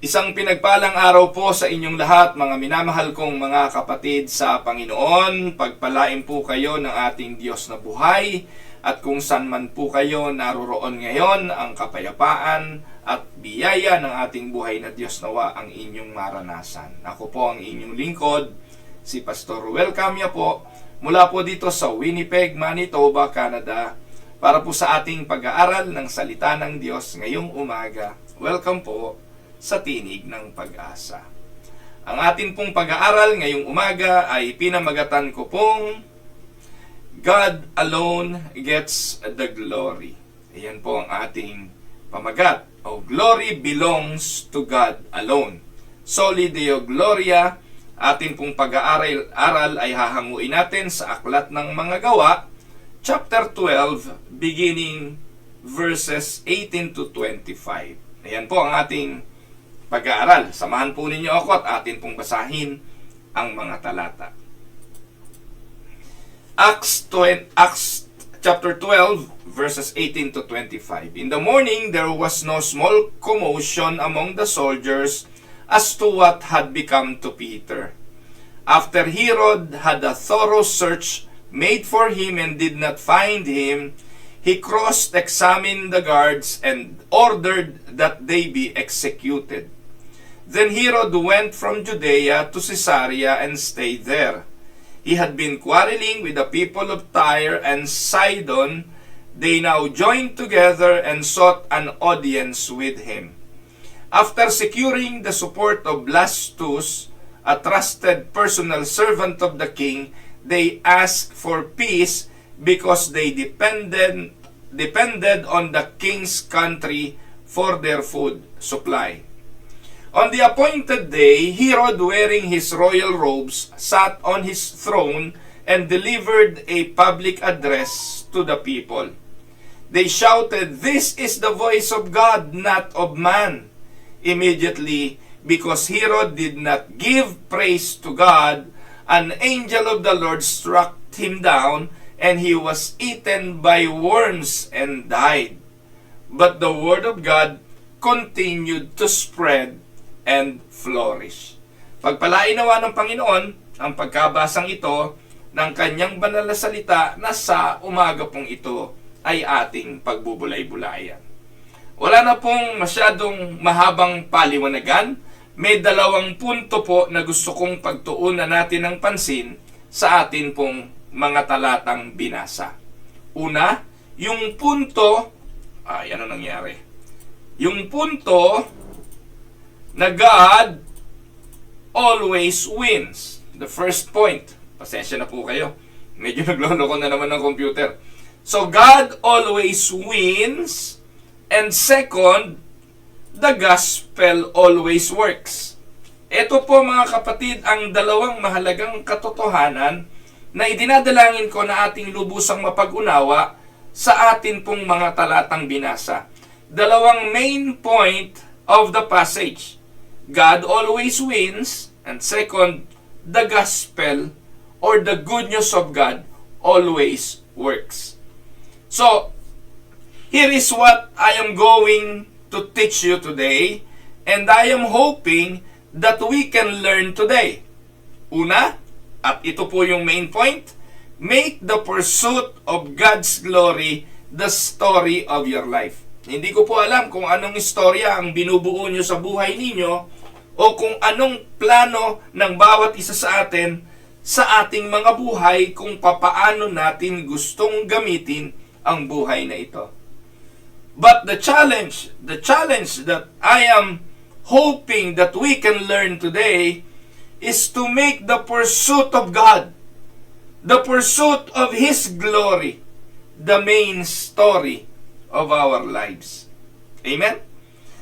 Isang pinagpalang araw po sa inyong lahat, mga minamahal kong mga kapatid sa Panginoon. Pagpalain po kayo ng ating Diyos na buhay, at kung saan man po kayo naroroon ngayon, ang kapayapaan at biyaya ng ating buhay na Diyos nawa ang inyong maranasan. Ako po ang inyong lingkod, si Pastor Ruel Camia po, mula po dito sa Winnipeg, Manitoba, Canada, para po sa ating pag-aaral ng salita ng Diyos ngayong umaga. Welcome po sa Tinig ng Pag-asa. Ang atin pong pag-aaral ngayong umaga ay pinamagatan ko pong God alone gets the glory. Ayan po ang ating pamagat. Glory belongs to God alone. Soli Deo Gloria. Atin pong pag-aaral ay hahanguin natin sa Aklat ng Mga Gawa, chapter 12, beginning verses 18 to 25. Ayan po ang ating pag-aaral. Samahan po ninyo ako at atin pong basahin ang mga talata. Acts chapter 12, verses 18 to 25. In the morning, there was no small commotion among the soldiers as to what had become to Peter. After Herod had a thorough search made for him and did not find him, he cross-examined the guards and ordered that they be executed. Then Herod went from Judea to Caesarea and stayed there. He had been quarreling with the people of Tyre and Sidon. They now joined together and sought an audience with him. After securing the support of Blastus, a trusted personal servant of the king, they asked for peace because they depended on the king's country for their food supply. On the appointed day, Herod, wearing his royal robes, sat on his throne and delivered a public address to the people. They shouted, "This is the voice of God, not of man." Immediately, because Herod did not give praise to God, an angel of the Lord struck him down, and he was eaten by worms and died. But the word of God continued to spread and flourish. Pagpalain nawa ng Panginoon ang pagkabasang ito ng kanyang banal na salita na sa umaga pong ito ay ating pagbubulay-bulayan. Wala na pong masyadong mahabang paliwanagan. May dalawang punto po na gusto kong pagtuunan natin ng pansin sa atin pong mga talatang binasa. Una, yung punto, ano nangyari? Yung punto na God always wins. The first point. Pasensya na po kayo. Medyo nagloloko na naman ng computer. So, God always wins. And second, the gospel always works. Ito po mga kapatid ang dalawang mahalagang katotohanan na idinadalangin ko na ating lubusang mapag-unawa sa atin pong mga talatang binasa. Dalawang main point of the passage. God always wins, and second, the gospel or the good news of God always works. So, here is what I am going to teach you today, and I am hoping that we can learn today. Una, at ito po yung main point, make the pursuit of God's glory the story of your life. Hindi ko po alam kung anong istorya ang binubuo nyo sa buhay ninyo o kung anong plano ng bawat isa sa atin sa ating mga buhay kung papaano natin gustong gamitin ang buhay na ito. But the challenge that I am hoping that we can learn today is to make the pursuit of God, the pursuit of His glory, the main story of our lives. Amen?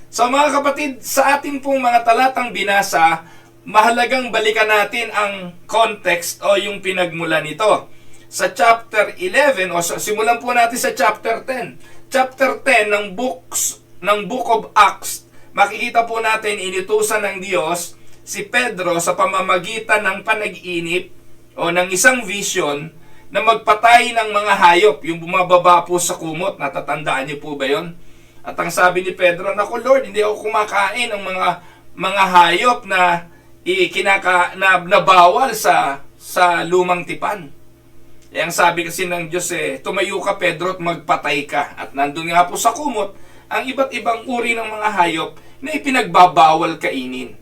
So mga kapatid, sa ating pong mga talatang binasa, mahalagang balikan natin ang context o yung pinagmulan nito. Sa chapter 11, simulan po natin sa chapter 10. Chapter 10 ng Book of Acts, makikita po natin inutusan ng Diyos si Pedro sa pamamagitan ng panag-inip o ng isang vision na magpatay ng mga hayop, yung bumababa po sa kumot. Natatandaan niyo po ba yon? At ang sabi ni Pedro, "Naku Lord, hindi ako kumakain ng mga mga hayop na nabawal sa lumang tipan. Ang sabi kasi ng Diyos tumayo ka Pedro at magpatay ka. At nandun nga po sa kumot ang iba't ibang uri ng mga hayop na ipinagbabawal kainin.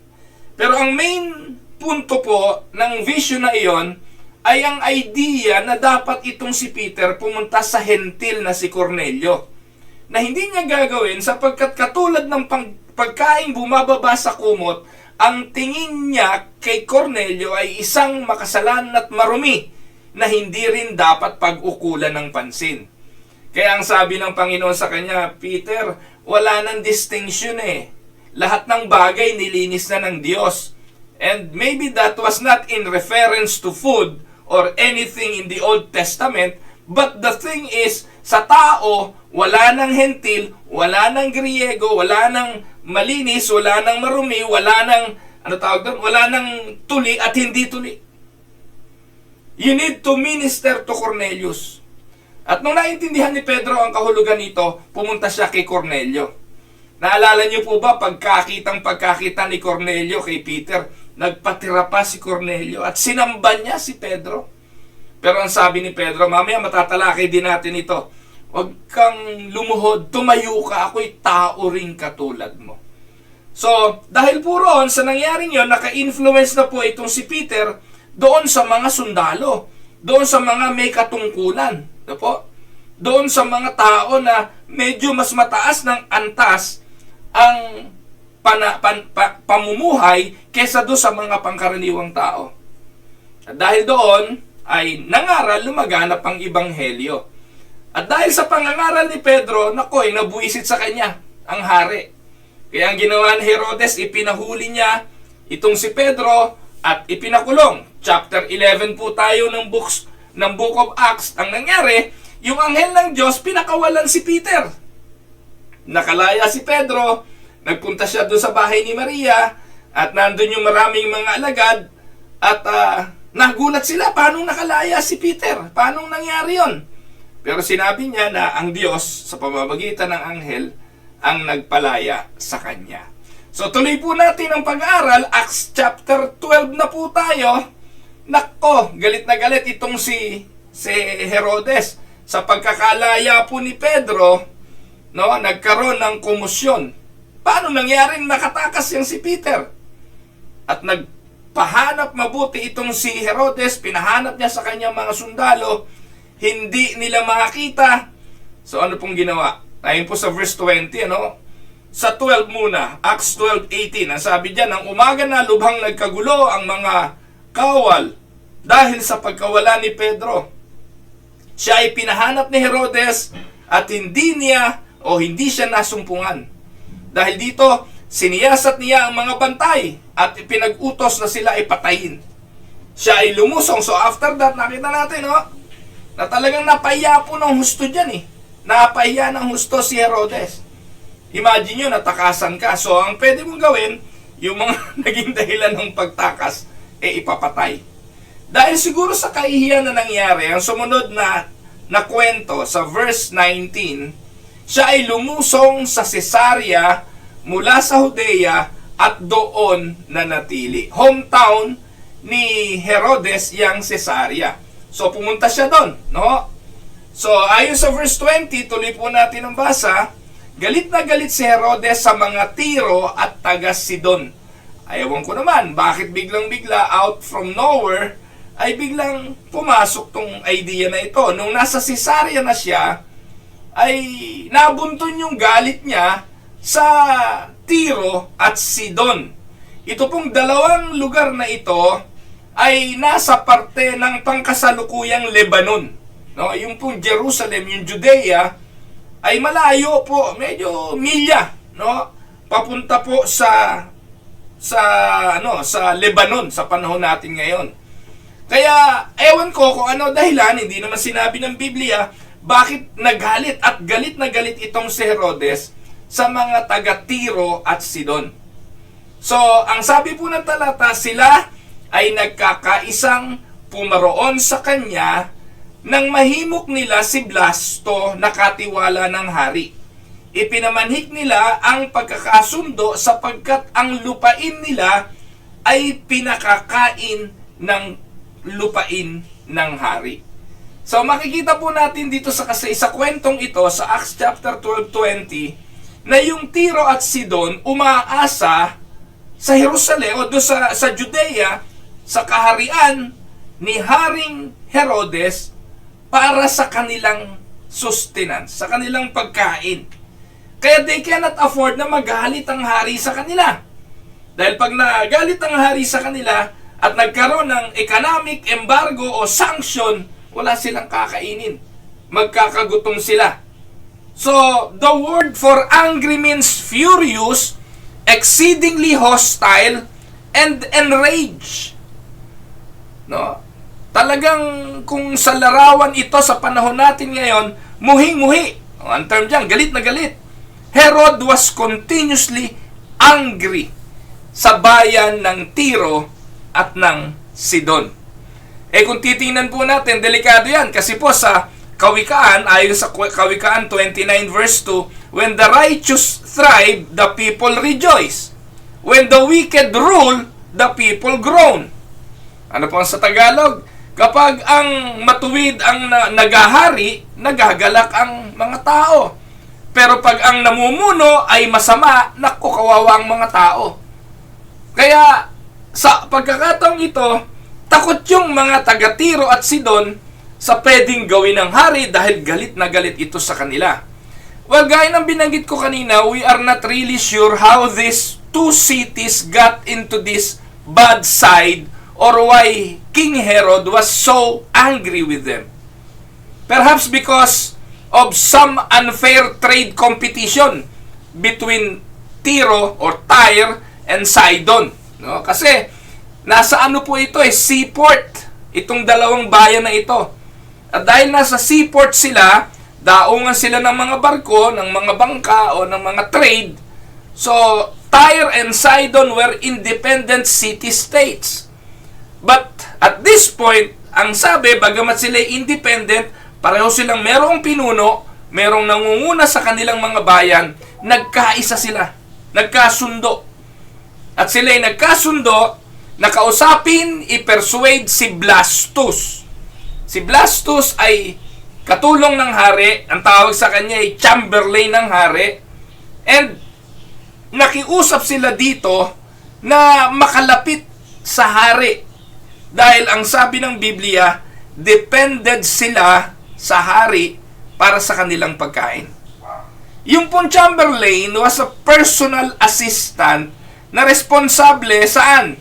Pero ang main punto po ng vision na iyon ay ang idea na dapat itong si Peter pumunta sa hentil na si Cornelio. Na hindi niya gagawin sapagkat katulad ng pagkain bumababa sa kumot, ang tingin niya kay Cornelio ay isang makasalan at marumi na hindi rin dapat pag-ukulan ng pansin. Kaya ang sabi ng Panginoon sa kanya, Peter, wala nang distinction Lahat ng bagay nilinis na ng Diyos. And maybe that was not in reference to food or anything in the Old Testament, but the thing is, sa tao, wala nang hentil, wala nang Griego, wala nang malinis, wala nang marumi, wala nang, wala nang tuli at hindi tuli. You need to minister to Cornelius. At nung naintindihan ni Pedro ang kahulugan nito, pumunta siya kay Cornelio. Naalala niyo po ba pagkakita ni Cornelio kay Peter, nagpatira pa si Cornelio at sinamba niya si Pedro. Pero ang sabi ni Pedro, mamaya matatalakay din natin ito. Huwag kang lumuhod, tumayo ka, ako'y tao ring katulad mo. So, dahil po roon, sa nangyaring yon, naka-influence na po itong si Peter doon sa mga sundalo, doon sa mga may katungkulan, doon sa mga tao na medyo mas mataas ng antas ang pamumuhay kesa doon sa mga pangkaraniwang tao. At dahil doon ay nangaral lumaganap ang ibanghelyo. At dahil sa pangangaral ni Pedro, nabuwisit sa kanya ang hari. Kaya ang ginawa ni Herodes, ipinahuli niya itong si Pedro at ipinakulong. Chapter 11 po tayo ng Book of Acts. Ang nangyari, yung anghel ng Diyos, pinakawalan si Peter. Nakalaya si Pedro, nagpunta siya doon sa bahay ni Maria, at nandun yung maraming mga alagad, at nagulat sila, paano nakalaya si Peter? Paano nangyari yon? Pero sinabi niya na ang Diyos, sa pamamagitan ng anghel, ang nagpalaya sa kanya. So tuloy po natin ang pag-aaral, Acts chapter 12 na po tayo. Nako, galit na galit itong si Herodes. Sa pagkakalaya po ni Pedro, nagkaroon ng komosyon. Paano nangyaring nakatakas yung si Peter? At nagpahanap mabuti itong si Herodes, pinahanap niya sa kanyang mga sundalo, hindi nila makakita. So ano pong ginawa? Ayon po sa verse 20, Sa 12 muna, Acts 12:18, ang sabi diyan, ang umaga na lubhang nagkagulo ang mga kawal dahil sa pagkawala ni Pedro. Siya ay pinahanap ni Herodes at hindi siya nasumpungan. Dahil dito, siniyasat niya ang mga bantay at pinag-utos na sila ay patayin. Siya ay lumusong. So after that, nakita natin na talagang napahiya po ng husto dyan Napahiya ng husto si Herodes. Imagine nyo, natakasan ka. So ang pwede mong gawin, yung mga naging dahilan ng pagtakas, ipapatay. Dahil siguro sa kahihiyan na nangyari, ang sumunod na kwento sa verse 19, siya ay lumusong sa Cesarea mula sa Judea at doon nanatili. Hometown ni Herodes yang Cesarea. So pumunta siya doon, So ayon sa verse 20, tuloy po natin ang basa, galit na galit si Herodes sa mga Tiro at taga Sidon. Ayawan ko naman, bakit biglang-bigla out from nowhere ay biglang pumasok tong idea na ito. Nung nasa Cesarea na siya, ay nabunton yung galit niya sa Tiro at Sidon. Ito pong dalawang lugar na ito ay nasa parte ng pangkasalukuyang Lebanon. Yung pong Jerusalem, yung Judea, ay malayo po, medyo milya, papunta po sa Lebanon sa panahon natin ngayon. Kaya ewan ko kung ano dahilan, hindi naman sinabi ng Biblia, bakit nagalit at galit na galit itong si Herodes sa mga taga Tiro at Sidon. So, ang sabi po ng talata, sila ay nagkakaisang pumaroon sa kanya nang mahimok nila si Blasto na katiwala ng hari. ipinamanhik nila ang pagkakasundo sapagkat ang lupain nila ay pinakakain ng lupain ng hari. So makikita po natin dito sa kwentong ito sa Acts chapter 12:20 na yung Tiro at Sidon umaasa sa Jerusalem o doon sa Judea sa kaharian ni Haring Herodes para sa kanilang sustenance, sa kanilang pagkain. Kaya they cannot afford na magalit ang hari sa kanila. Dahil pag nagalit ang hari sa kanila at nagkaroon ng economic embargo o sanction, wala silang kakainin. Magkakagutom sila. So, the word for angry means furious, exceedingly hostile, and enraged. No? Talagang kung sa larawan ito sa panahon natin ngayon, muhing-muhi. Ang term dyan, galit na galit. Herod was continuously angry sa bayan ng Tiro at ng Sidon. Kung titingnan po natin, delikado yan. Kasi po sa Kawikaan, ayon sa Kawikaan 29 verse 2, when the righteous thrive, the people rejoice. When the wicked rule, the people groan. Ano po sa Tagalog? Kapag ang matuwid ang nagahari, nagagalak ang mga tao. Pero pag ang namumuno ay masama, naku, kawawa ang mga tao. Kaya sa pagkakataong ito, takot yung mga taga-Tiro at Sidon sa pwedeng gawin ng hari dahil galit na galit ito sa kanila. Well, gaya ng binanggit ko kanina, we are not really sure how these two cities got into this bad side or why King Herod was so angry with them. Perhaps because of some unfair trade competition between Tiro or Tyre and Sidon. No? Kasi nasa ano po ito seaport, itong dalawang bayan na ito. At dahil nasa seaport sila, daungan sila ng mga barko, ng mga bangka o ng mga trade. So, Tyre and Sidon were independent city-states. But at this point, ang sabi, bagamat sila independent, pareho silang merong pinuno, merong nangunguna sa kanilang mga bayan, nagkaisa sila, nagkasundo. At sila ay nagkasundo, nakausapin, i-persuade si Blastus. Si Blastus ay katulong ng hari, ang tawag sa kanya ay Chamberlain ng hari, and nakiusap sila dito na makalapit sa hari. Dahil ang sabi ng Biblia, depended sila sa hari para sa kanilang pagkain. Yung pong Chamberlain was a personal assistant na responsable saan?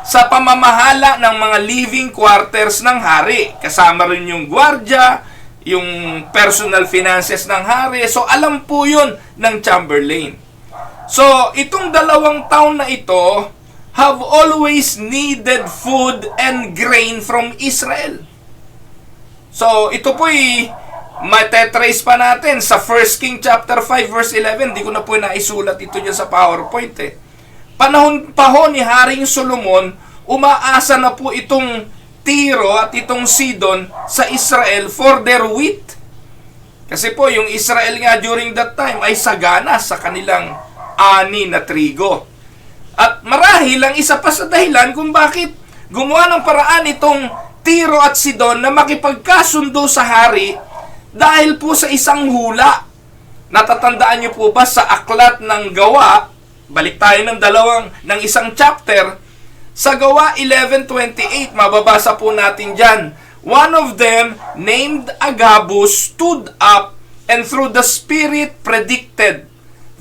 Sa pamamahala ng mga living quarters ng hari. Kasama rin yung gwardya, yung personal finances ng hari. So, alam po yun ng Chamberlain. So, itong dalawang taon na ito have always needed food and grain from Israel. So, ito po'y matetrace pa natin sa 1 King chapter 5 verse 11. Di ko na po naisulat ito dyan sa PowerPoint Panahon ni Haring Solomon, umaasa na po itong Tiro at itong Sidon sa Israel for their wheat. Kasi po, yung Israel nga during that time ay sagana sa kanilang ani na trigo. At marahil ang isa pa sa dahilan kung bakit gumawa ng paraan itong Tiro at Sidon na makipagkasundo sa hari dahil po sa isang hula. Natatandaan niyo po ba sa aklat ng Gawa? Balik tayo ng isang chapter. Sa Gawa 11:28, mababasa po natin dyan. One of them, named Agabus, stood up and through the Spirit predicted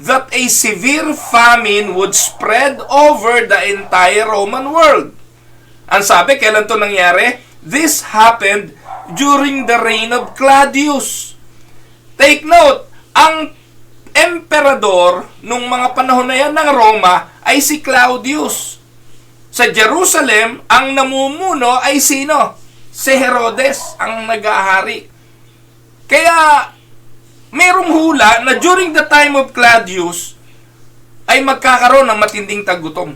that a severe famine would spread over the entire Roman world. Ang sabi, kailan to nangyari? This happened during the reign of Claudius. Take note, ang emperador nung mga panahon na yan ng Roma ay si Claudius. Sa Jerusalem, ang namumuno ay sino? Si Herodes, ang nag-ahari. Kaya, merong hula na during the time of Claudius ay magkakaroon ng matinding tagutom.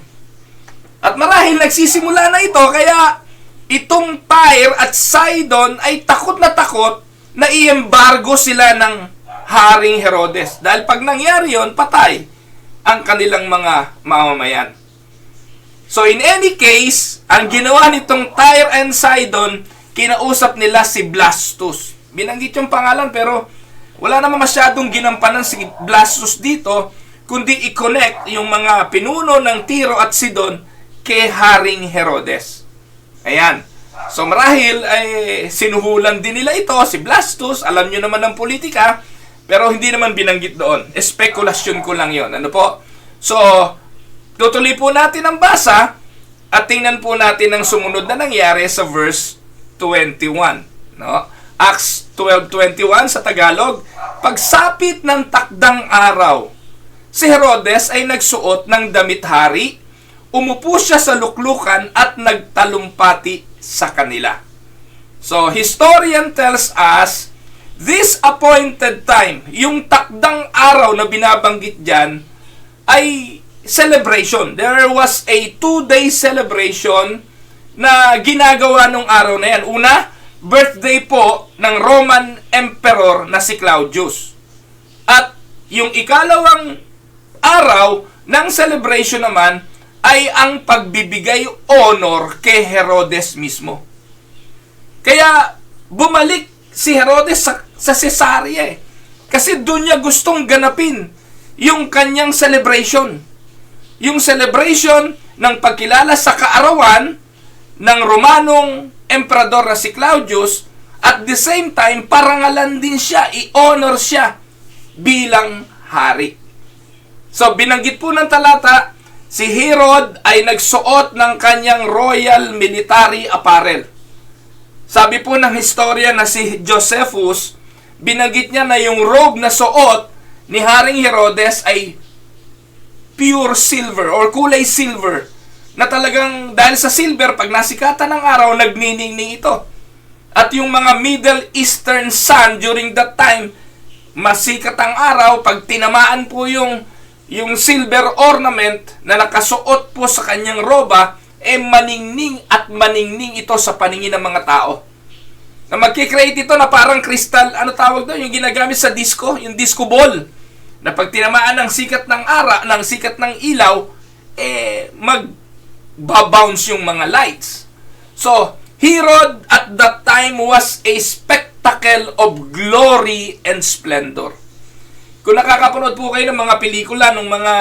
At marahil nagsisimula na ito, kaya itong Tyre at Sidon ay takot na i-embargo sila ng Haring Herodes. Dahil pag nangyari yon, patay ang kanilang mga mamamayan. So in any case, ang ginawa nitong Tyre and Sidon, kinausap nila si Blastus. Binanggit yung pangalan pero wala naman masyadong ginampanan si Blastus dito, kundi i-connect yung mga pinuno ng Tiro at Sidon kay Haring Herodes. Ayan. So marahil ay sinuhulan din nila ito, si Blastus, alam nyo naman ng politika, pero hindi naman binanggit doon. Espekulasyon ko lang yon. Ano po? So, tutuloy po natin ang basa at tingnan po natin ang sumunod na nangyari sa verse 21. No? Acts 12:21 sa Tagalog, pagsapit ng takdang araw, si Herodes ay nagsuot ng damit hari, umupo siya sa luklukan at nagtalumpati sa kanila. So, historian tells us, this appointed time, yung takdang araw na binabanggit dyan, ay celebration. There was a 2-day celebration na ginagawa nung araw na yan. Una, birthday po ng Roman Emperor na si Claudius. At yung ikalawang araw ng celebration naman ay ang pagbibigay honor kay Herodes mismo. Kaya bumalik si Herodes sa Cesarea eh. Kasi doon niya gustong ganapin yung kanyang celebration. Yung celebration ng pagkilala sa kaarawan ng Romanong emperador na si Claudius, at the same time, parangalan din siya, i-honor siya bilang hari. So, binanggit po ng talata, si Herod ay nagsuot ng kanyang royal military apparel. Sabi po ng historia na si Josephus, binanggit niya na yung robe na suot ni Haring Herodes ay pure silver or kulay silver. Na talagang dahil sa silver, pag nasikatan ng araw, nagniningning ito. At yung mga Middle Eastern sun during that time, masikat ang araw, pag tinamaan po yung silver ornament na nakasuot po sa kanyang roba, maningning at maningning ito sa paningin ng mga tao. Na magkikreate ito na parang crystal, ano tawag doon? Yung ginagamit sa disco, yung disco ball. Na pag tinamaan ng sikat ng ng sikat ng ilaw, magbabounce yung mga lights. So, Herod at that time was a spectacle of glory and splendor. Kung nakakapanood po kayo ng mga pelikula ng mga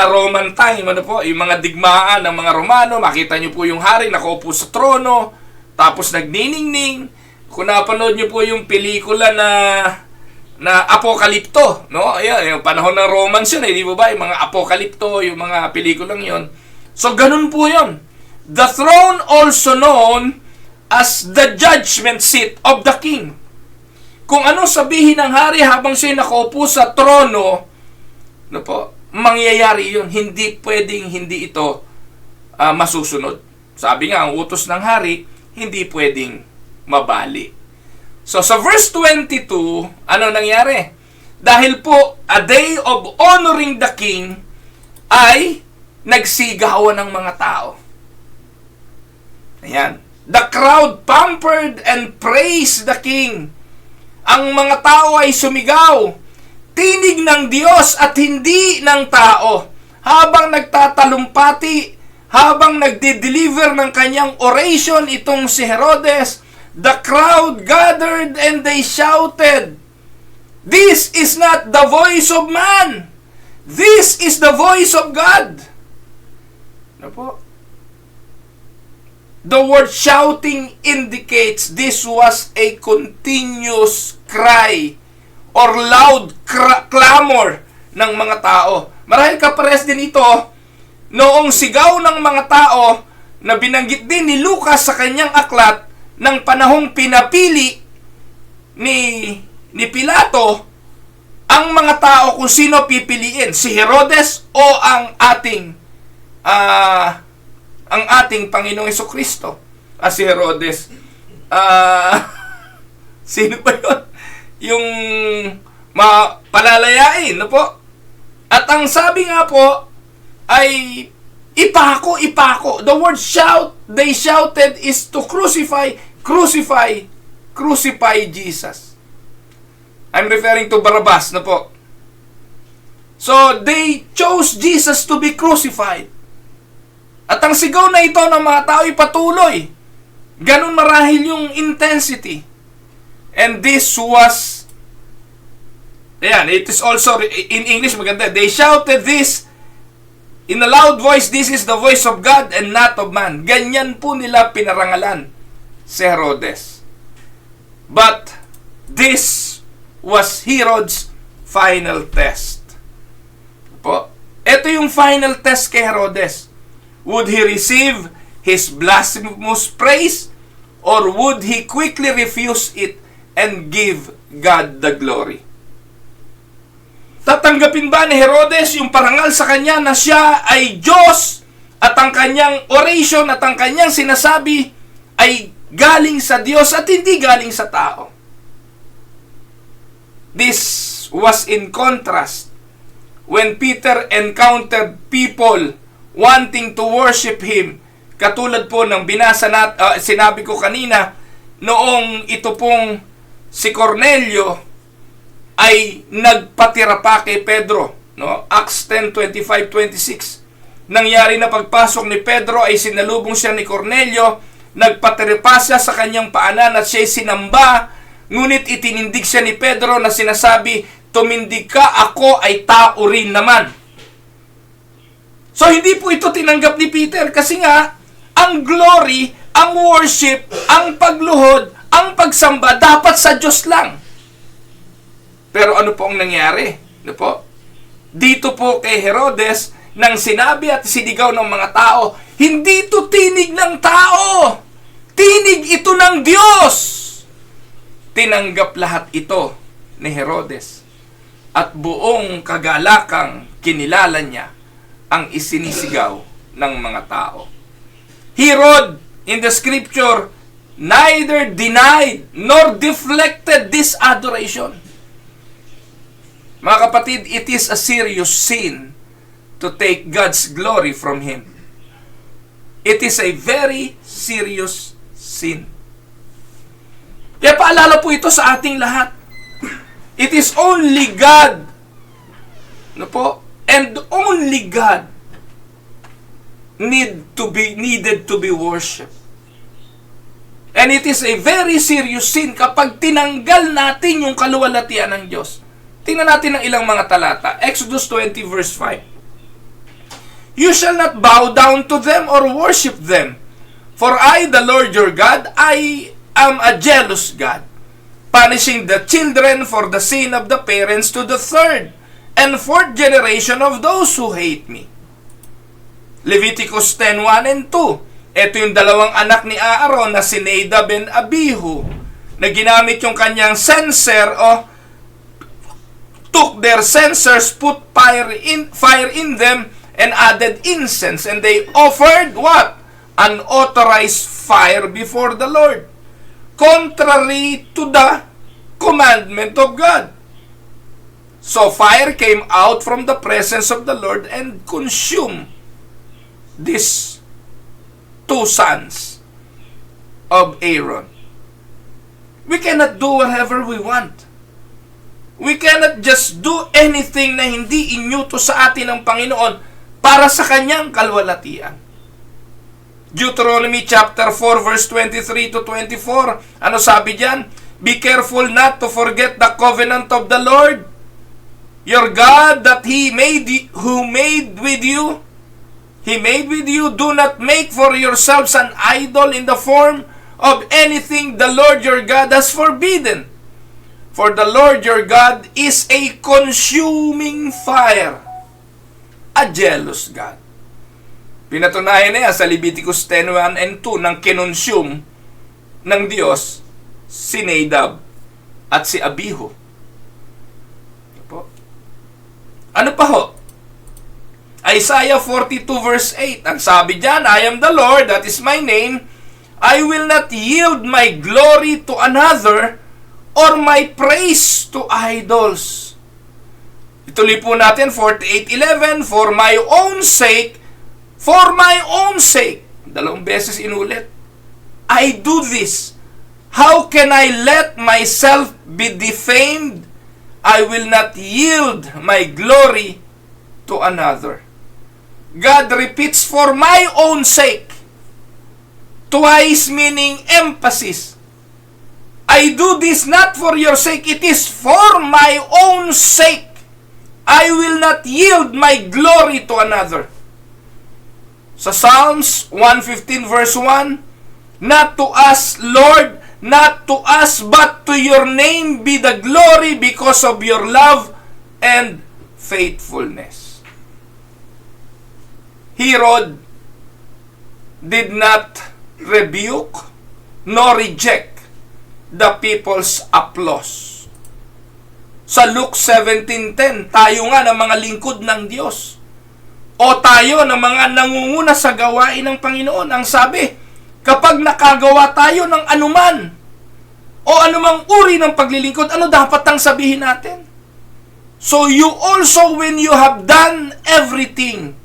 Roman time, ano po, yung mga digmaan ng mga Romano, makita nyo po yung hari nakaupo sa trono, tapos nagniningning. Kung napanood nyo po yung pelikula na Apokalipto, no? Ayan, yung panahon ng Romans yun, di ba? Yung mga Apokalipto, yung mga pelikulang yun. So, ganun po yun. The throne also known as the judgment seat of the king. Kung ano sabihin ng hari habang siya nakaupo sa trono, no po, mangyayari yun. Hindi pwedeng hindi ito masusunod. Sabi nga, ang utos ng hari, hindi pwedeng mabali. So, sa verse 22, ano nangyari? Dahil po, a day of honoring the king, ay nagsigawan ng mga tao. Ayan. The crowd pampered and praised the king. Ang mga tao ay sumigaw, tinig ng Diyos at hindi ng tao. Habang nagtatalumpati, habang nagde-deliver ng kanyang oration itong si Herodes, the crowd gathered and they shouted, "This is not the voice of man. This is the voice of God." Ano po? The word shouting indicates this was a continuous cry or loud clamor ng mga tao. Marahil kapares din ito noong sigaw ng mga tao na binanggit din ni Lucas sa kanyang aklat ng panahong pinapili ni Pilato ang mga tao kung sino pipiliin, si Herodes o ang ating Panginoong Jesucristo. Si Herodes. Sino ba yun? Yung palalayain, no po? At ang sabi nga po ay ipako. The word shout, they shouted is to crucify Jesus. I'm referring to Barabbas na po. So, they chose Jesus to be crucified. At ang sigaw na ito ng mga tao'y patuloy. Ganun marahil yung intensity. And this was, ayan, it is also, in English maganda, they shouted this in a loud voice, this is the voice of God and not of man. Ganyan po nila pinarangalan si Herodes. But this was Herod's final test. Po, ito yung final test kay Herodes. Would he receive his blasphemous praise or would he quickly refuse it and give God the glory? Tatanggapin ba ni Herodes yung parangal sa kanya na siya ay Diyos at ang kanyang oration at ang kanyang sinasabi ay galing sa Diyos at hindi galing sa tao? This was in contrast when Peter encountered people wanting to worship him. Katulad po ng binasa sinabi ko kanina, noong ito pong si Cornelio ay nagpatira pa kay Pedro, no? Acts 10:25-26. Nangyari na pagpasok ni Pedro ay sinalubong siya ni Cornelio, nagpatira pa siya sa kanyang paanan at siya'y sinamba, ngunit itinindig siya ni Pedro na sinasabi, tumindig ka, ako ay tao rin naman. So, hindi po ito tinanggap ni Peter kasi nga, ang glory, ang worship, ang pagluhod, ang pagsamba, dapat sa Diyos lang. Pero ano po ang nangyari? Ano po? Dito po kay Herodes, nang sinabi at sinigaw ng mga tao, hindi ito tinig ng tao! Tinig ito ng Diyos! Tinanggap lahat ito ni Herodes. At buong kagalakang kinilala niya ang isinisigaw ng mga tao. Herod, in the scripture, neither denied nor deflected this adoration. Mga kapatid, it is a serious sin to take God's glory from Him. It is a very serious sin. Kaya paalala po ito sa ating lahat. It is only God, no po, and only God needed to be worshipped. And it is a very serious sin kapag tinanggal natin yung kaluwalhatian ng Diyos. Tingnan natin ang ilang mga talata. Exodus 20 verse 5. You shall not bow down to them or worship them, for I, the Lord your God, I am a jealous God, punishing the children for the sin of the parents to the third and fourth generation of those who hate me. Leviticus 10:1 and 2. Ito yung dalawang anak ni Aaron na si Nadab and Abihu na ginamit yung kanyang censer took their censers, put fire in them and added incense, and they offered what? Unauthorized fire before the Lord, contrary to the commandment of God. So fire came out from the presence of the Lord and consumed these two sons of Aaron. We cannot do whatever we want. We cannot just do anything na hindi inyuto sa atin ng Panginoon para sa kanyang kalwalhatian. Deuteronomy chapter 4 verse 23-24. Ano sabi diyan? Be careful not to forget the covenant of the Lord your God that who made with you. He made with you. Do not make for yourselves an idol in the form of anything the Lord your God has forbidden. For the Lord your God is a consuming fire, a jealous God. Pinatunayan niya sa Leviticus 10:1 and 2 nang kinonsume ng Diyos si Nadab at si Abihu. Ano pa ho? Isaiah 42 verse 8. Ang sabi diyan, I am the Lord, that is my name. I will not yield my glory to another or my praise to idols. Ituloy po natin 48:11, for my own sake, dalawang beses inulit, I do this. How can I let myself be defamed I will not yield my glory to another. God repeats, for my own sake. Twice meaning emphasis. I do this not for your sake, it is for my own sake. I will not yield my glory to another. Sa Psalms 115 verse 1, not to us, Lord, not to us, but to your name be the glory because of your love and faithfulness. Herod did not rebuke nor reject the people's applause. Sa Luke 17:10, tayo nga ng mga lingkod ng Diyos, o tayo ng mga nangunguna sa gawain ng Panginoon, ang sabi, kapag nakagawa tayo ng anuman o anumang uri ng paglilingkod, ano dapat ang sabihin natin? So you also, when you have done everything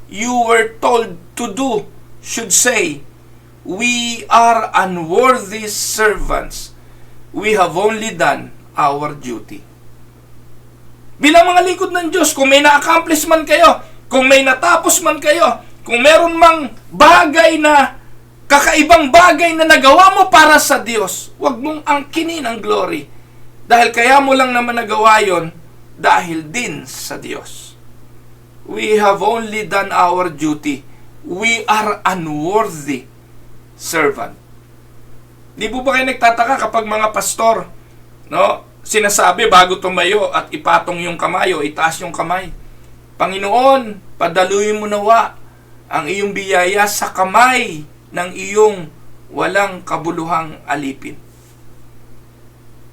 you were told to do, should say, we are unworthy servants. We have only done our duty. Bilang mga lingkod ng Diyos, kung may na-accomplish man kayo, kung may natapos man kayo, kung meron mang bagay na, kakaibang bagay na nagawa mo para sa Diyos, huwag mong angkinin ang glory. Dahil kaya mo lang naman nagawa yon dahil din sa Diyos. We have only done our duty. We are unworthy servant. Di po ba kayo nagtataka kapag mga pastor, no, sinasabi bago tumayo at ipatong yung kamay o itaas yung kamay, Panginoon, padaluin mo nawa ang iyong biyaya sa kamay ng iyong walang kabuluhang alipin.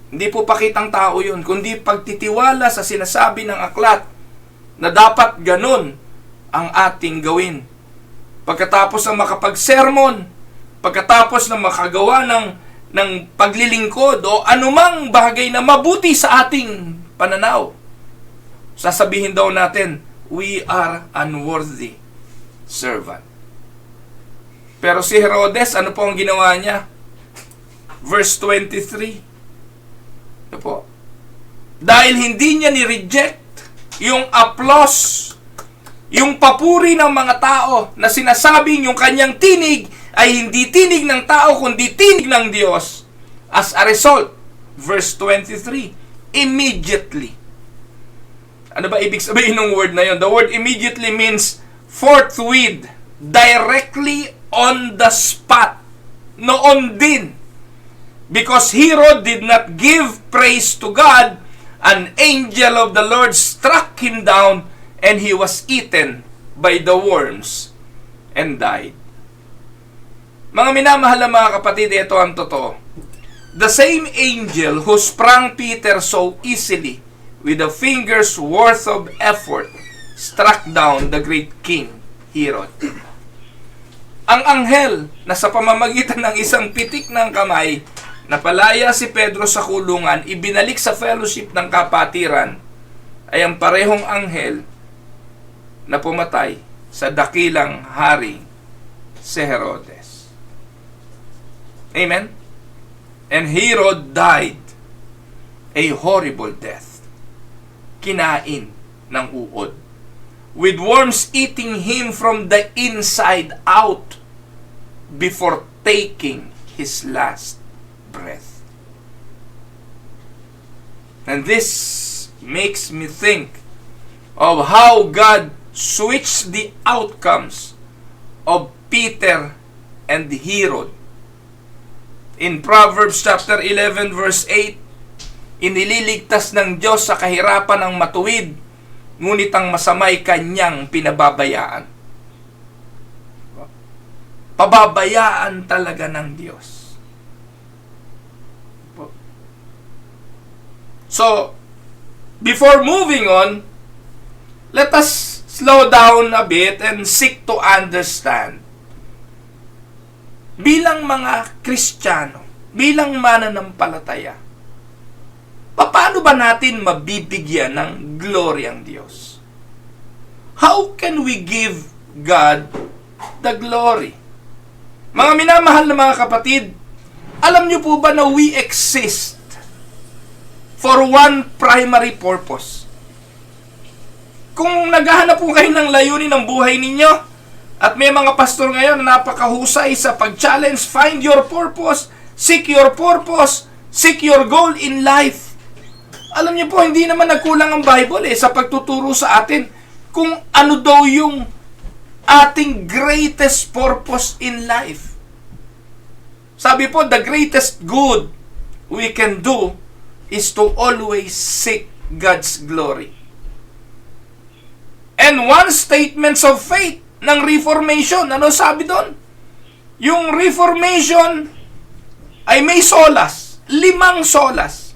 Hindi po pakitang tao yun, kundi pagtitiwala sa sinasabi ng aklat na dapat ganun ang ating gawin. Pagkatapos ng makapag-sermon, pagkatapos ng makagawa ng paglilingkod o anumang bagay na mabuti sa ating pananaw, sasabihin daw natin, we are unworthy servant. Pero si Herodes, ano po ang ginawa niya? Verse 23. Ano po? Dahil hindi niya ni-reject yung applause, yung papuri ng mga tao na sinasabing yung kanyang tinig ay hindi tinig ng tao kundi tinig ng Diyos. As a result, verse 23, immediately. Ano ba ibig sabihin ng word na yun? The word immediately means forthwith, directly on the spot. Noon din. Because Herod did not give praise to God, an angel of the Lord struck him down and he was eaten by the worms and died. Mga minamahal na mga kapatid, ito ang totoo. The same angel who sprang Peter so easily with a finger's worth of effort struck down the great king, Herod. Ang anghel na sa pamamagitan ng isang pitik ng kamay napalaya si Pedro sa kulungan, ibinalik sa fellowship ng kapatiran, ay ang parehong anghel na pumatay sa dakilang hari si Herodes. Amen? And Herod died a horrible death. Kinain ng uod, with worms eating him from the inside out before taking his last breath. And this makes me think of how God switched the outcomes of Peter and Herod. In Proverbs chapter 11 verse 8, inililigtas ng Diyos sa kahirapan ng matuwid, ngunit ang masamay kanyang pinababayaan. Pababayaan talaga ng Diyos. So, before moving on, let us slow down a bit and seek to understand. Bilang mga Kristiyano, bilang mananampalataya, paano ba natin mabibigyan ng glory ang Diyos? How can we give God the glory? Mga minamahal na mga kapatid, alam niyo po ba na we exist for one primary purpose. Kung naghahanap po kayo ng layunin ng buhay ninyo, at may mga pastor ngayon na napakahusay sa pag-challenge, find your purpose, seek your purpose, seek your goal in life. Alam niyo po, hindi naman nagkulang ang Bible sa pagtuturo sa atin kung ano daw yung ating greatest purpose in life. Sabi po, the greatest good we can do is to always seek God's glory. And one statements of faith ng Reformation, ano sabi doon? Yung Reformation ay may solas, 5 solas.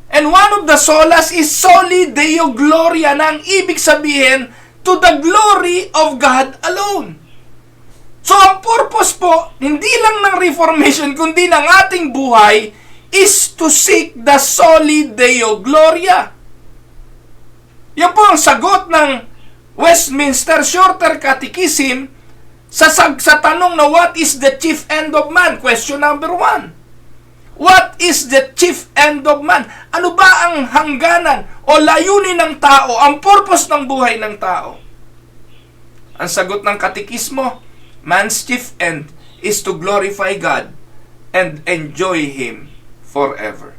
And one of the solas is soli Deo Gloria, na ang ibig sabihin, to the glory of God alone. So ang purpose po, hindi lang ng Reformation, kundi ng ating buhay, is to seek the soli Deo Gloria. Yan po ang sagot ng Westminster Shorter Catechism sa tanong na what is the chief end of man? Question number 1. What is the chief end of man? Ano ba ang hangganan o layunin ng tao, ang purpose ng buhay ng tao? Ang sagot ng katekismo, man's chief end is to glorify God and enjoy Him forever.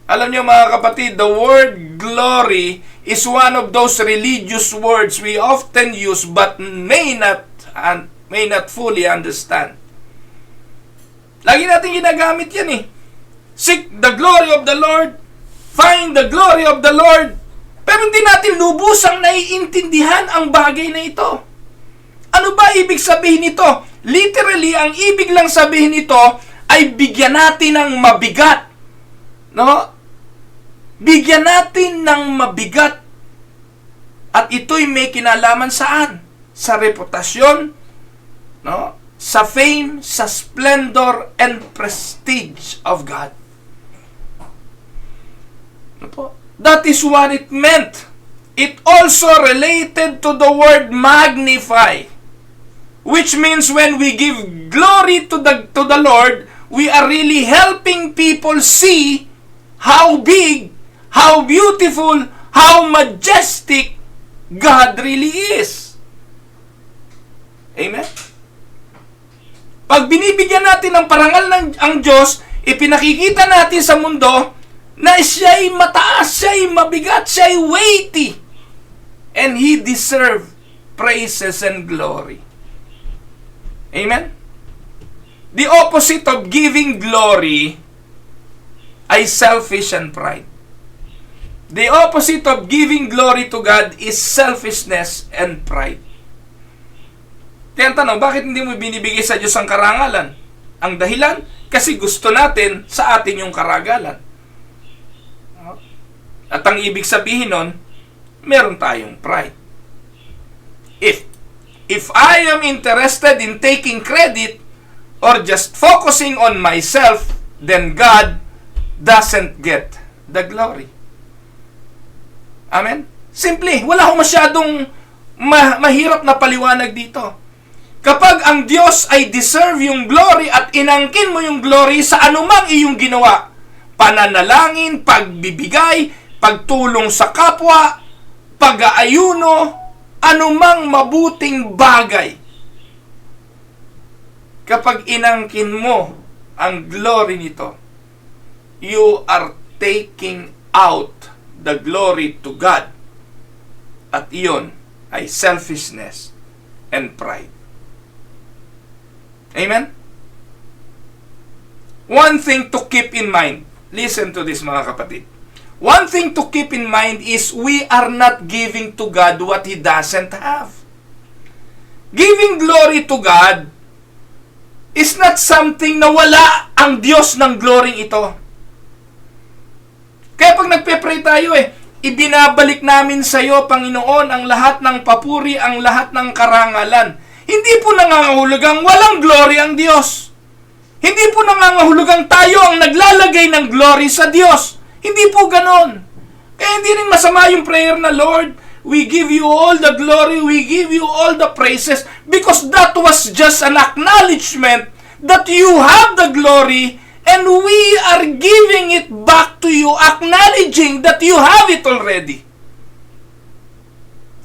Alam niyo mga kapatid, the word glory is one of those religious words we often use but may not fully understand. Lagi natin ginagamit yan Seek the glory of the Lord, find the glory of the Lord. Pero hindi natin lubusang naiintindihan ang bagay na ito. Ano ba ibig sabihin nito? Literally, ang ibig lang sabihin nito ay bigyan natin ng mabigat. No? Bigyan natin ng mabigat. At ito'y may kinalaman saan? Sa reputasyon, no? Sa fame, sa splendor and prestige of God. Ano po? That is what it meant. It also related to the word magnify, which means when we give glory to the Lord, we are really helping people see how big, how beautiful, how majestic God really is. Amen? Pag binibigyan natin ng parangal ang Diyos, ipinakikita natin sa mundo na siya'y mataas, siya'y mabigat, siya'y weighty. And He deserves praises and glory. Amen? The opposite of giving glory ay selfish and pride. The opposite of giving glory to God is selfishness and pride. Kaya ang tanong, bakit hindi mo binibigay sa Diyos ang karangalan? Ang dahilan, kasi gusto natin sa atin yung karagalan. At ang ibig sabihin nun, meron tayong pride. If I am interested in taking credit or just focusing on myself, then God doesn't get the glory. Amen? Simple, wala akong masyadong mahirap na paliwanag dito. Kapag ang Diyos ay deserve yung glory at inangkin mo yung glory sa anumang iyong ginawa, pananalangin, pagbibigay, pagtulong sa kapwa, pag-aayuno, anumang mabuting bagay. Kapag inangkin mo ang glory nito, you are taking out the glory to God. At iyon ay selfishness and pride. Amen? One thing to keep in mind, listen to this mga kapatid. One thing to keep in mind is we are not giving to God what He doesn't have. Giving glory to God is not something na wala ang Diyos ng glory ito. Kaya pag nagpe-pray tayo ibinabalik namin sa iyo, Panginoon, ang lahat ng papuri, ang lahat ng karangalan. Hindi po nangangahulugang walang glory ang Diyos. Hindi po nangangahulugang tayo ang naglalagay ng glory sa Diyos. Hindi po ganon. Kaya hindi rin masama yung prayer na, Lord, we give you all the glory, we give you all the praises, because that was just an acknowledgement that you have the glory And we are giving it back to you, acknowledging that you have it already.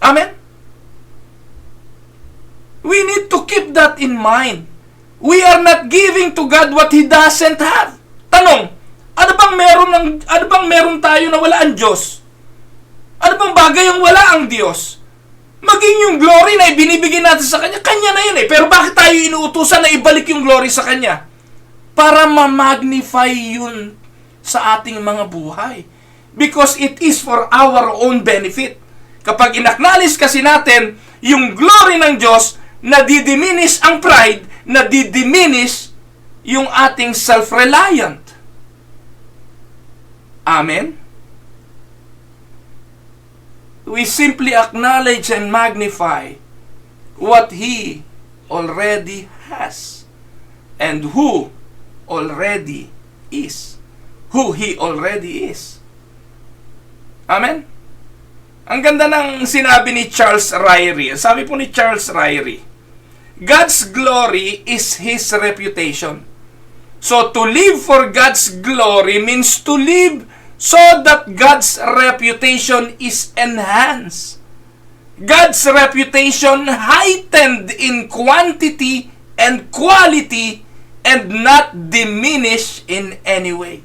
Amen? We need to keep that in mind. We are not giving to God what He doesn't have. Tanong, ano bang meron tayo na wala ang Diyos? Ano bang bagay ang wala ang Diyos? Maging yung glory na ibinibigay natin sa Kanya, Kanya na yun eh. Pero bakit tayo inuutusan na ibalik yung glory sa Kanya? Para ma-magnify yun sa ating mga buhay. Because it is for our own benefit. Kapag in-acknowledge kasi natin yung glory ng Diyos, nadidiminish ang pride, nadidiminish yung ating self-reliant. Amen? We simply acknowledge and magnify what He already has and who already is. Who He already is. Amen? Ang ganda ng sinabi ni Charles Ryrie. Sabi po ni Charles Ryrie, God's glory is His reputation. So to live for God's glory means to live so that God's reputation is enhanced. God's reputation heightened in quantity and quality and not diminished in any way.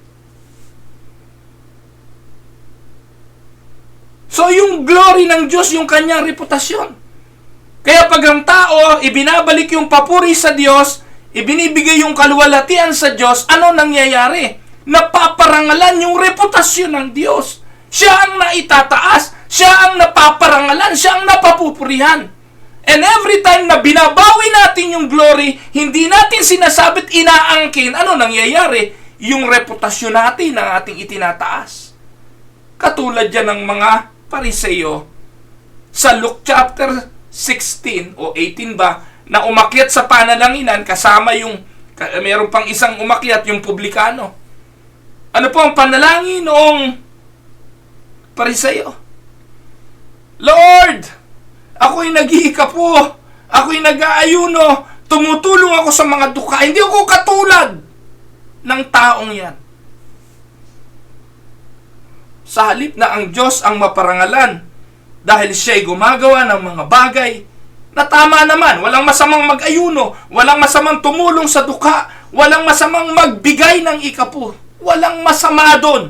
So yung glory ng Diyos, yung kanyang reputasyon. Kaya pag ang tao, ibinabalik yung papuri sa Diyos, ibinibigay yung kaluwalhatian sa Diyos, ano nangyayari? Napaparangalan yung reputasyon ng Diyos. Siya ang naitataas, siya ang napaparangalan, siya ang napapupurihan. And every time na binabawi natin yung glory, hindi natin sinasabit inaangkin, ano nangyayari? Yung reputasyon natin ang ating itinataas. Katulad yan ng mga Pariseo sa Luke chapter 16 o 18 ba, na umakyat sa panalanginan kasama yung, mayroon pang isang umakyat, yung publikano. Ano po ang panalangin noong Pariseo? Lord, ako'y naghihikapo, ako'y nag-aayuno, tumutulong ako sa mga dukha, hindi ako katulad ng taong yan. Sa halip na ang Diyos ang maparangalan dahil siya'y gumagawa ng mga bagay na tama naman, walang masamang mag-ayuno, walang masamang tumulong sa dukha, walang masamang magbigay ng ikapu, walang masama doon.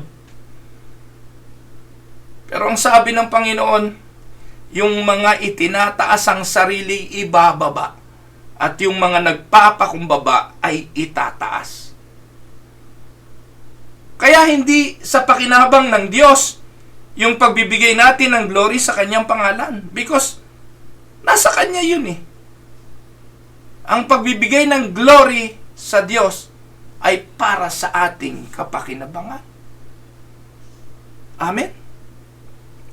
Pero ang sabi ng Panginoon, yung mga itinataas ang sarili ibababa at yung mga nagpapakumbaba ay itataas. Kaya hindi sa pakinabang ng Diyos yung pagbibigay natin ng glory sa Kanyang pangalan. Because nasa Kanya yun eh. Ang pagbibigay ng glory sa Diyos ay para sa ating kapakinabangan. Amen?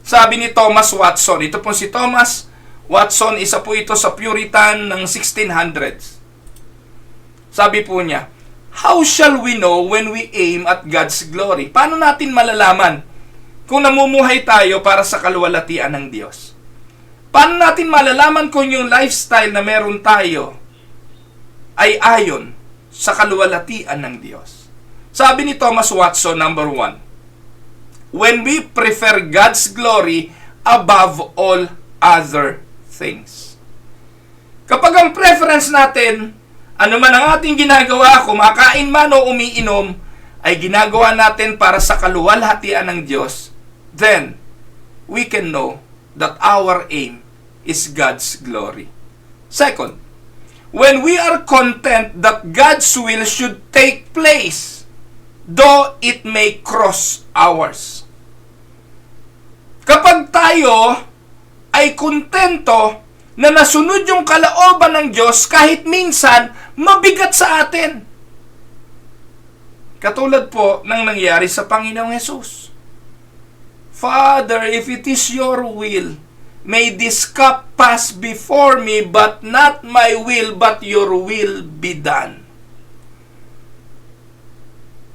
Sabi ni Thomas Watson, ito po si Thomas Watson, isa po ito sa Puritan ng 1600s. Sabi po niya, how shall we know when we aim at God's glory? Paano natin malalaman kung namumuhay tayo para sa kaluwalhatian ng Diyos? Paano natin malalaman kung yung lifestyle na meron tayo ay ayon sa kaluwalhatian ng Diyos? Sabi ni Thomas Watson, number 1, when we prefer God's glory above all other things. Kapag ang preference natin, ano man ang ating ginagawa, kumakain man o umiinom, ay ginagawa natin para sa kaluwalhatian ng Diyos, then we can know that our aim is God's glory. Second, when we are content that God's will should take place, though it may cross ours. Kapag tayo ay kontento na nasunod yung kalooban ng Diyos kahit minsan mabigat sa atin. Katulad po ng nangyari sa Panginoong Hesus. Father, if it is your will, may this cup pass before me, but not my will, but your will be done.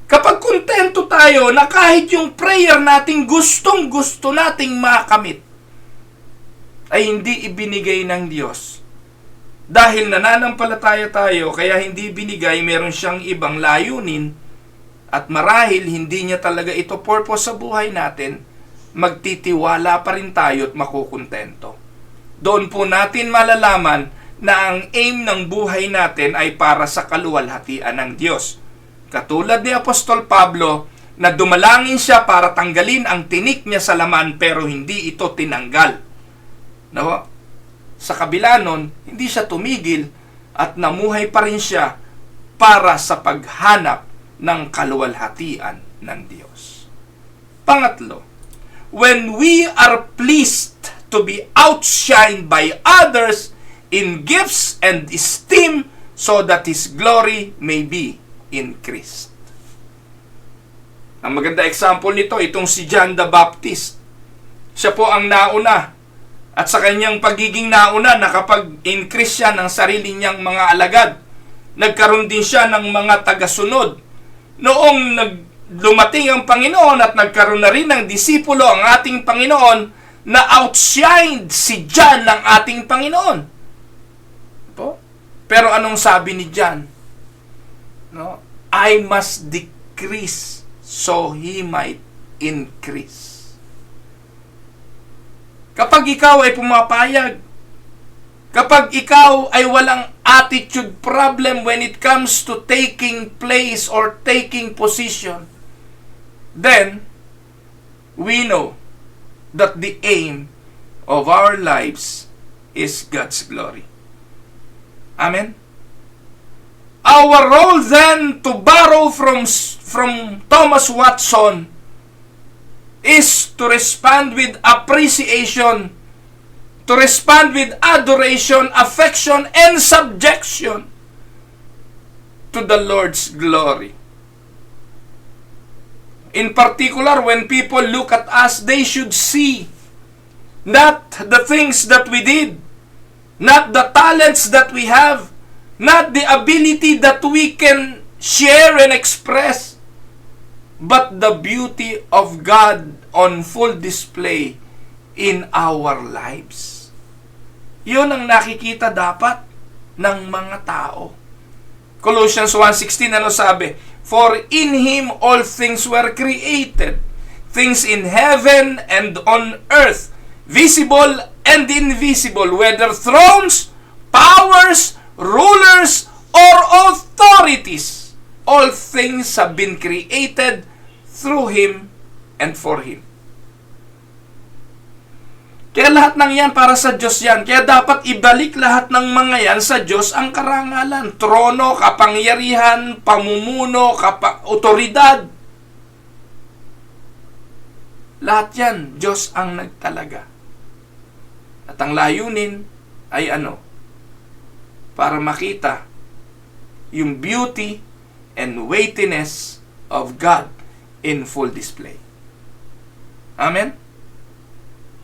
Kapag kontento tayo na kahit yung prayer nating gustong-gusto nating makamit, ay hindi ibinigay ng Diyos. Dahil nananampalataya tayo, kaya hindi binigay, meron siyang ibang layunin at marahil hindi niya talaga ito purpose sa buhay natin, magtitiwala pa rin tayo at makukontento. Doon po natin malalaman na ang aim ng buhay natin ay para sa kaluwalhatian ng Diyos. Katulad ni Apostol Pablo na dumalangin siya para tanggalin ang tinik niya sa laman pero hindi ito tinanggal. No? Sa kabila nun, hindi siya tumigil at namuhay pa rin siya para sa paghanap ng kaluwalhatian ng Diyos. Pangatlo, when we are pleased to be outshined by others in gifts and esteem so that His glory may be increased. Ang maganda example nito, itong si John the Baptist. Siya po ang nauna. At sa kanyang pagiging nauna, nakapag-increase siya ng sarili niyang mga alagad. Nagkaroon din siya ng mga tagasunod. Noong dumating ang Panginoon at nagkaroon na rin ng disipulo ang ating Panginoon, na outshined si John ng ating Panginoon. Po? Pero anong sabi ni John? No? I must decrease so he might increase. Kapag ikaw ay pumapayag, kapag ikaw ay walang attitude problem when it comes to taking place or taking position, then we know that the aim of our lives is God's glory. Amen? Our role then, to borrow from Thomas Watson, is to respond with appreciation, to respond with adoration, affection, and subjection to the Lord's glory. In particular, when people look at us, they should see not the things that we did, not the talents that we have, not the ability that we can share and express, but the beauty of God on full display in our lives. Yun ang nakikita dapat ng mga tao. Colossians 1:16, ano sabi? For in Him all things were created, things in heaven and on earth, visible and invisible, whether thrones, powers, rulers, or authorities. All things have been created through Him and for Him. Kaya lahat ng yan para sa Diyos yan. Kaya dapat ibalik lahat ng mga yan sa Diyos ang karangalan. Trono, kapangyarihan, pamumuno, otoridad. Lahat yan, Diyos ang nagtalaga. At ang layunin ay ano? Para makita yung beauty and weightiness of God in full display. Amen?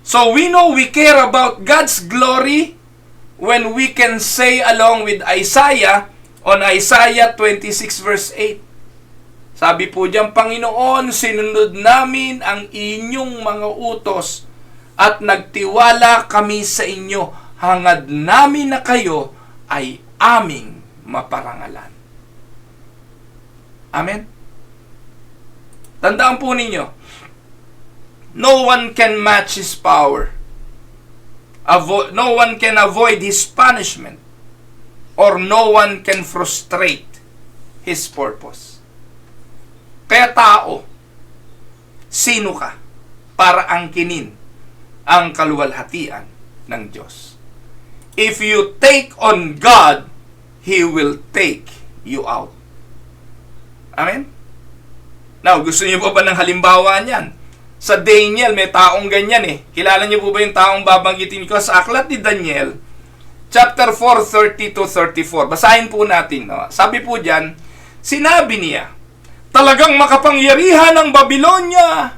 So we know we care about God's glory when we can say along with Isaiah on Isaiah 26 verse 8. Sabi po diyan, Panginoon, sinunod namin ang inyong mga utos at nagtiwala kami sa inyo. Hangad namin na kayo ay aming maparangalan. Amen? Tandaan po ninyo, no one can match His power. No one can avoid His punishment. Or no one can frustrate His purpose. Kaya tao, sino ka para angkinin ang kaluwalhatian ng Diyos? If you take on God, He will take you out. Amen? Now, gusto niyo po ba ng halimbawa niyan? Sa Daniel, may taong ganyan eh. Kilala niyo po ba yung taong babanggitin ko sa aklat ni Daniel, chapter 4, 30-34. Basahin po natin. No? Sabi po dyan, sinabi niya, talagang makapangyarihan ng Babylonia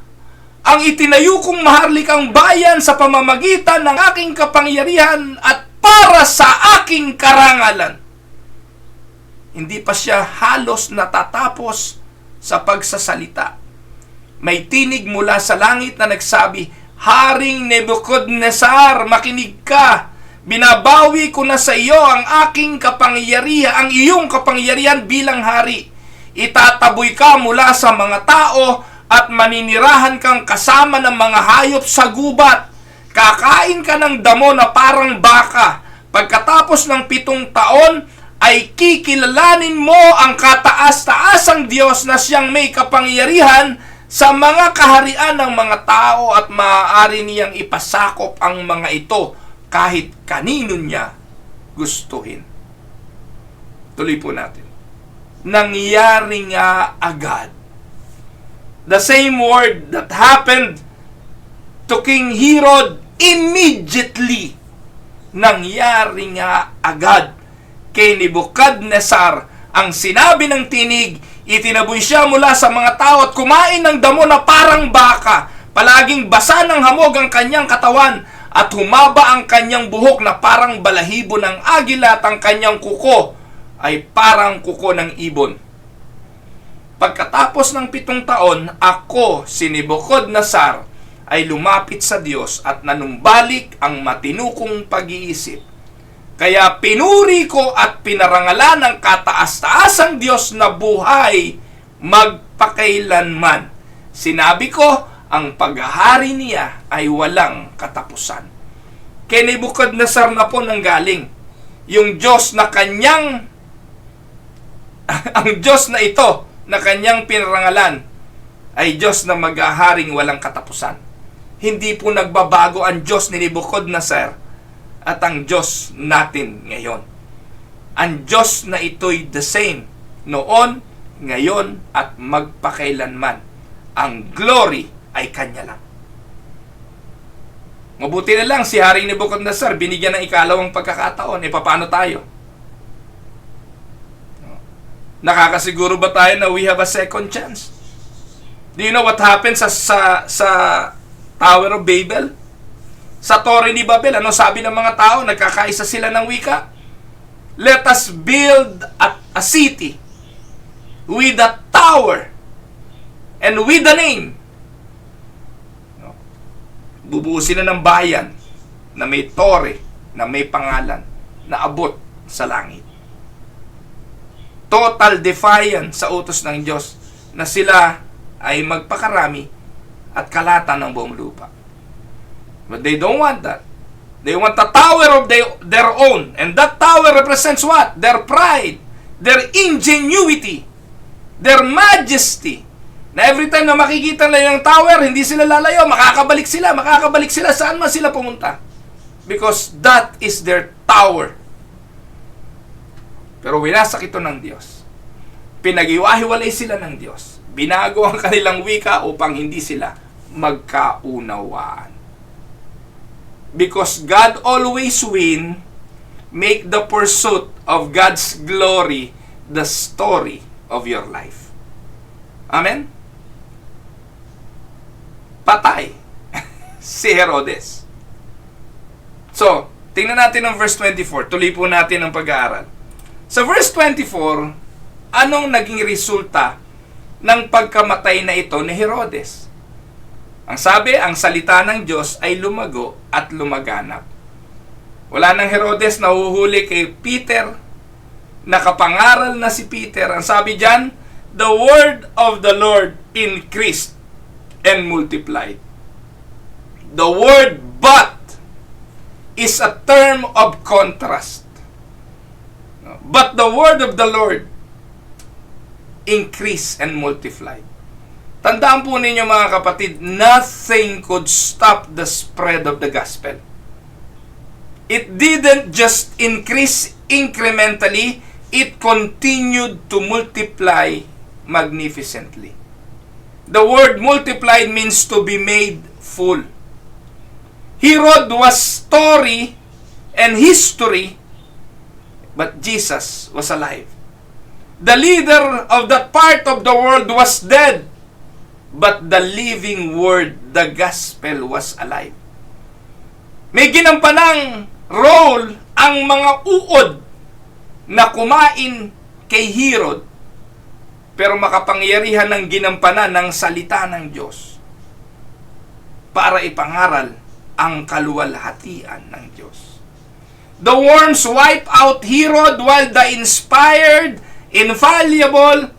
ang itinayo kong maharlikang bayan sa pamamagitan ng aking kapangyarihan at para sa aking karangalan. Hindi pa siya halos natatapos sa pagsasalita. May tinig mula sa langit na nagsabi, Haring Nebuchadnezzar, makinig ka. Binabawi ko na sa iyo ang aking kapangyarihan, ang iyong kapangyarihan bilang hari. Itataboy ka mula sa mga tao at maninirahan kang kasama ng mga hayop sa gubat. Kakain ka ng damo na parang baka. Pagkatapos ng 7 taon, ay kikilalanin mo ang kataas-taasang Diyos na siyang may kapangyarihan sa mga kaharian ng mga tao at maaari niyang ipasakop ang mga ito kahit kanino niya gustuhin. Tuloy po natin. Nangyari nga agad. The same word that happened to King Herod immediately. Nangyari nga agad kay Nebuchadnezzar. Ang sinabi ng tinig, itinaboy siya mula sa mga tao at kumain ng damo na parang baka. Palaging basa ng hamog ang kanyang katawan at humaba ang kanyang buhok na parang balahibo ng agila at ang kanyang kuko ay parang kuko ng ibon. Pagkatapos ng 7 taon, ako, si Nebuchadnezzar, ay lumapit sa Diyos at nanumbalik ang matinukong pag-iisip. Kaya pinuri ko at pinarangalan ng kataas-taasang Diyos na buhay magpakailanman. Sinabi ko, ang paghahari niya ay walang katapusan. Kay Nebuchadnezzar na po nanggaling yung Diyos na kanyang ang Diyos na ito na kanyang pinarangalan ay Diyos na maghaharing walang katapusan. Hindi po nagbabago ang Diyos ni Nebuchadnezzar at ang Diyos natin ngayon. Ang Diyos na ito'y the same noon, ngayon at magpakailanman. Ang glory ay Kanya lang. Mabuti na lang si Haring Nebuchadnezzar binigyan ng ikalawang pagkakataon. Paano tayo? Nakakasiguro ba tayo na we have a second chance? Do you know what happened sa Tower of Babel? Sa Torre ni Babel, ano sabi ng mga tao? Nagkakaisa sila ng wika. Let us build a city with a tower and with a name. Bubuo sila ng bayan na may tore, na may pangalan, na abot sa langit. Total defiance sa utos ng Diyos na sila ay magpakarami at kalatan ng buong lupa. But they don't want that. They want a tower of their own. And that tower represents what? Their pride, their ingenuity, their majesty. Na every time na makikita nila yung tower, hindi sila lalayo, makakabalik sila saan man sila pumunta. Because that is their tower. Pero winasak ito ng Diyos. Pinag-iwahiwalay sila ng Diyos. Binago ang kanilang wika upang hindi sila magkaunawaan. Because God always win, make the pursuit of God's glory the story of your life. Amen? Patay si Herodes. So, tingnan natin ang verse 24. Tuloy po natin ang pag-aaral. Sa verse 24, anong naging resulta ng pagkamatay na ito ni Herodes? Ang sabi, ang salita ng Diyos ay lumago at lumaganap. Wala nang Herodes na huhuli kay Peter, nakapangaral na si Peter. Ang sabi diyan, the word of the Lord increased and multiplied. The word but is a term of contrast. But the word of the Lord increased and multiplied. Tandaan po ninyo mga kapatid, nothing could stop the spread of the gospel. It didn't just increase incrementally, it continued to multiply magnificently. The word multiplied means to be made full. Herod was story and history, but Jesus was alive. The leader of that part of the world was dead, but the living word, the gospel, was alive. May ginampanang role ang mga uod na kumain kay Herod, pero makapangyarihan ng ginampanan ng salita ng Diyos para ipangaral ang kaluwalhatian ng Diyos. The worms wipe out Herod while the inspired infallible,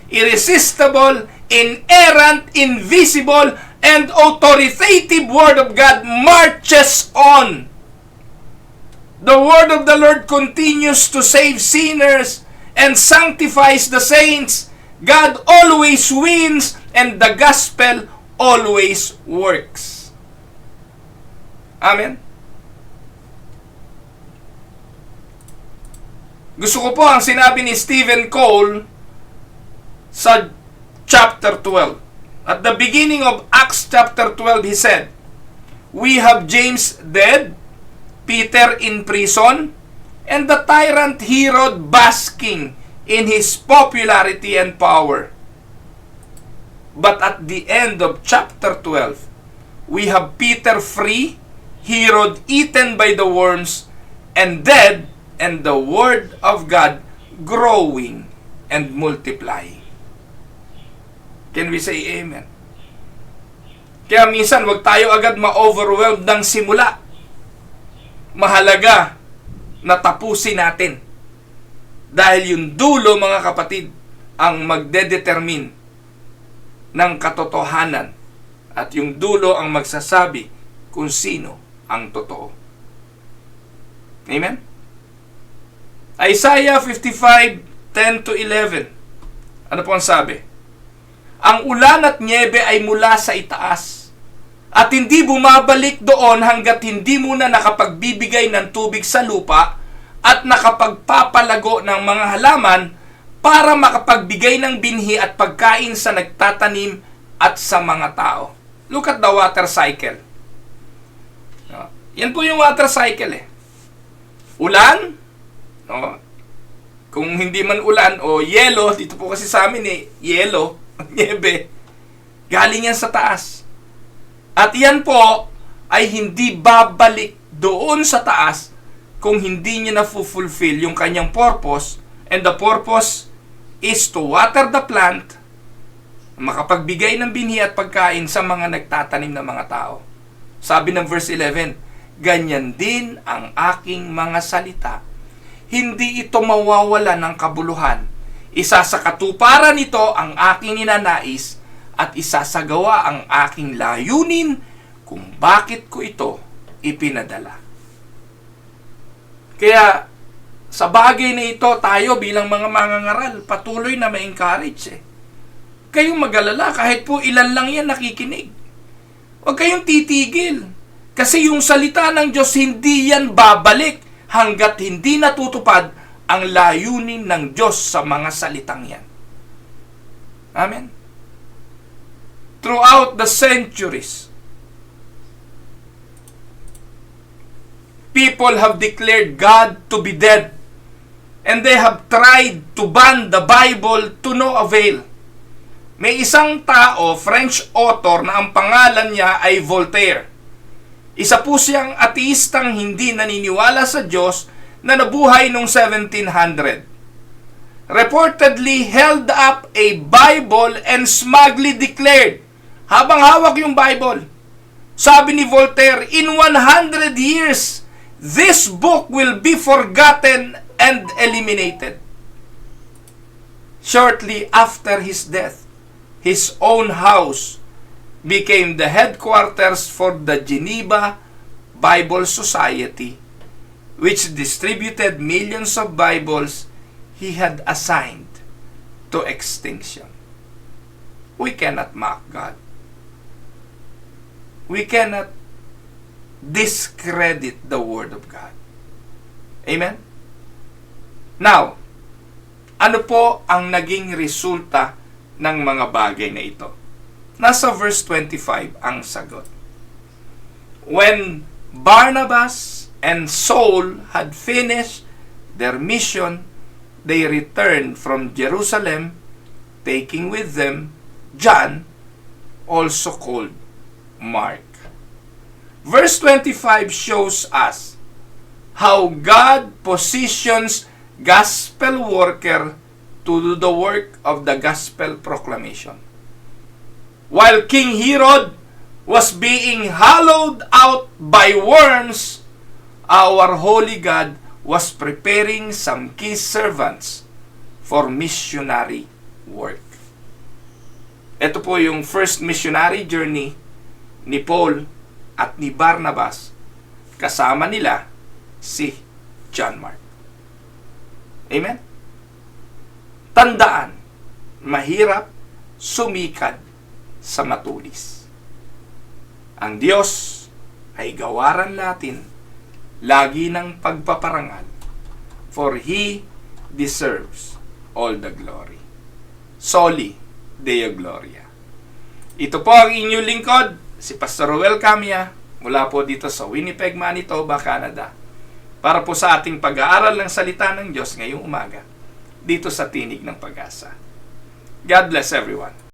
irresistible, inerrant, invisible, and authoritative Word of God marches on. The Word of the Lord continues to save sinners and sanctifies the saints. God always wins, and the gospel always works. Amen? Gusto ko po ang sinabi ni Stephen Cole sa chapter 12. At the beginning of Acts chapter 12, he said, "We have James dead, Peter in prison, and the tyrant Herod basking in his popularity and power. But at the end of chapter 12, we have Peter free, Herod eaten by the worms, and dead, and the word of God growing and multiplying." Can we say amen? Kaya minsan, wag tayo agad ma-overwhelmed ng simula. Mahalaga na tapusin natin. Dahil yung dulo, mga kapatid, ang magdedetermine ng katotohanan. At yung dulo ang magsasabi kung sino ang totoo. Amen? Isaiah 55:10-11. Ano po ang sabi? "Ang ulan at nyebe ay mula sa itaas, at hindi bumabalik doon hanggat hindi muna nakapagbibigay ng tubig sa lupa at nakapagpapalago ng mga halaman para makapagbigay ng binhi at pagkain sa nagtatanim at sa mga tao." Look at the water cycle. Yan po yung water cycle eh. Ulan, no? Kung hindi man ulan o yelo, dito po kasi sa amin eh, yelo, niebe, galing yan sa taas. At yan po ay hindi babalik doon sa taas kung hindi niya na-fulfill yung kanyang purpose, and the purpose is to water the plant, makapagbigay ng binhi at pagkain sa mga nagtatanim na mga tao. Sabi ng verse 11, "Ganyan din ang aking mga salita. Hindi ito mawawala ng kabuluhan. Isa sa katuparan nito ang aking ninanais at isasagawa ang aking layunin kung bakit ko ito ipinadala." Kaya sa bagay na ito, tayo bilang mga mangangaral, patuloy na ma-encourage eh. Kayong mag-alala, kahit po ilan lang yan nakikinig. Huwag kayong titigil. Kasi yung salita ng Diyos, hindi yan babalik hanggat hindi natutupad ang layunin ng Diyos sa mga salitang yan. Amen? Throughout the centuries, people have declared God to be dead, and they have tried to ban the Bible to no avail. May isang tao, French author, na ang pangalan niya ay Voltaire. Isa po siyang ateistang hindi naniniwala sa Diyos na nabuhay noong 1700. Reportedly held up a Bible and smugly declared, habang hawak yung Bible, sabi ni Voltaire, "In 100 years, this book will be forgotten and eliminated." Shortly after his death, his own house became the headquarters for the Geneva Bible Society, which distributed millions of Bibles he had assigned to extinction. We cannot mock God. We cannot discredit the Word of God. Amen? Now, ano po ang naging resulta ng mga bagay na ito? Nasa verse 25 ang sagot. "When Barnabas and Saul had finished their mission, they returned from Jerusalem, taking with them John, also called Mark." Verse 25 shows us how God positions gospel worker to do the work of the gospel proclamation. While King Herod was being hollowed out by worms, our holy God was preparing some key servants for missionary work. Ito po yung first missionary journey ni Paul at ni Barnabas. Kasama nila si John Mark. Amen? Tandaan, mahirap sumikad sa matulis. Ang Diyos ay gawaran natin lagi ng pagpaparangal, for He deserves all the glory. Soli Deo Gloria. Ito po ang inyong lingkod, si Pastor Ruel Camia, mula po dito sa Winnipeg, Manitoba, Canada, para po sa ating pag-aaral ng salita ng Diyos ngayong umaga, dito sa Tinig ng Pag-asa. God bless everyone.